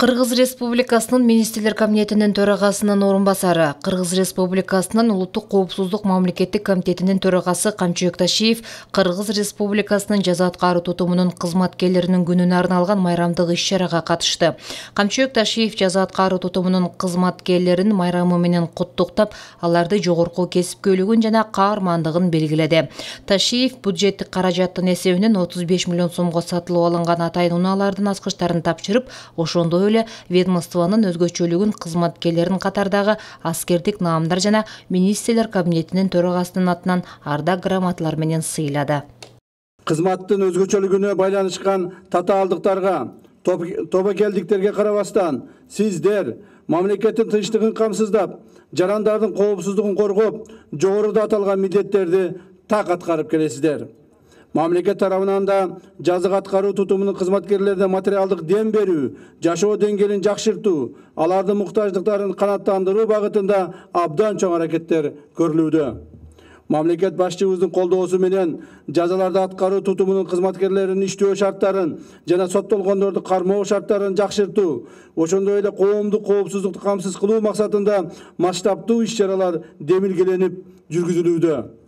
Кыргыз Республикасынын Министрлер Кабинетинин төрагасынын орунбасары, Кыргыз Республикасынын Улуттук коопсуздук мамлекеттик комитетинин төрагасы Камчыбек Ташиев Кыргыз Республикасынын жаза аткаруу тутумунун кызматкерлеринин күнүнө арналган майрамдык иш-чарага катышты. Камчыбек Ташиев жаза аткаруу тутумунун кызматкерлерин майрамы менен куттуктап, аларды жогорку кесипкөйлүгүн жана каармандыгын белгиледи. Ташиев бюджеттик каражаттын эсебинен 35 миллион сомго сатылып алынган атайын унаалардын аскычтарын тапшырып, ошондой ведомствонун өзгөчөлүгүн кызматкерлерин катардагы аскердик наамдар жана Министрлер Кабинетинин төрагасынын атынан ардак грамоталар менен сыйлады. Кызматтын өзгөчөлүгүнө байланышкан татаалдыктарга, тобокелдиктерге карабастан, сиздер мамлекеттин тынчтыгын камсыздап, жарандардын коопсуздугун коргоп, жогоруда аталган милдеттерди так аткарып келесиздер. Мамлекет тарабынан да жаза аткаруу тутумунун кызматкерлерине материалдык дем берүү, жашоо деңгээлин жакшыртуу, алардын муктаждыктарын канааттандыруу багытында абдан чоң аракеттер көрүлүүдө. Мамлекет башчыбыздын колдоосу менен жазаларды аткаруу тутумунун кызматкерлеринин иштөө шарттарын жана соттолгондорду кармоо шарттарын жакшыртуу, ошондой эле коомдук коопсуздукту камсыз кылуу максатында масштабтуу иш-чаралар демилгеленип жүргүзүлүүдө.